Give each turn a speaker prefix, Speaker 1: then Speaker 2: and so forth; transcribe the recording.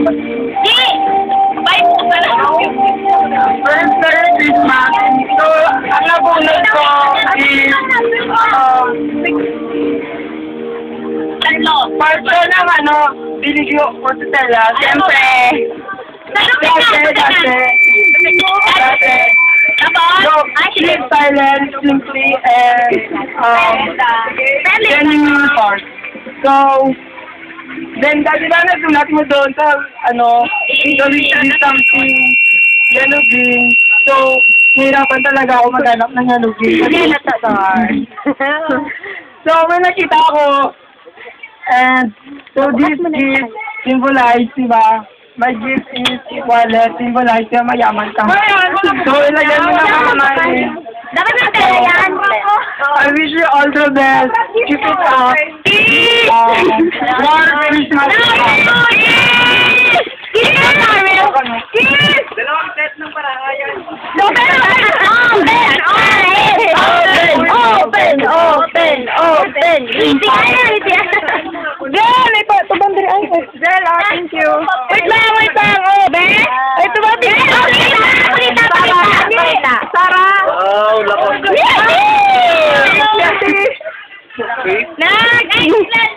Speaker 1: Di! Bye po pala.
Speaker 2: First Merry Christmas. So, ang nabunod ko is,
Speaker 1: Tatlo.
Speaker 2: part ng binigyo ko sa Stella. Siyempre, dati.
Speaker 1: Tapos?
Speaker 2: So, keep silent, simply, and, genuine part. So, then, dati ba nagsulat mo doon sa, introduce something, yellow green. So, nahirapan talaga ako maghanap ng yellow green. So, may nakita ako, and, so this gift symbolize, diba? My gift is wallet, symbolize na mayaman ka. So, ilagay mo na kamay.
Speaker 1: Dapat na pera yan.
Speaker 2: I wish you all the best. Keep it up. More Christmas.
Speaker 3: Dalawang set ng parangayan.
Speaker 1: Open!
Speaker 2: Jen, ito bandiri ay. Jen, thank you.
Speaker 1: Wait lang. Oh, be? Ito ba? Pakita.
Speaker 2: Sarah.
Speaker 3: Wow, lakas.
Speaker 1: Next!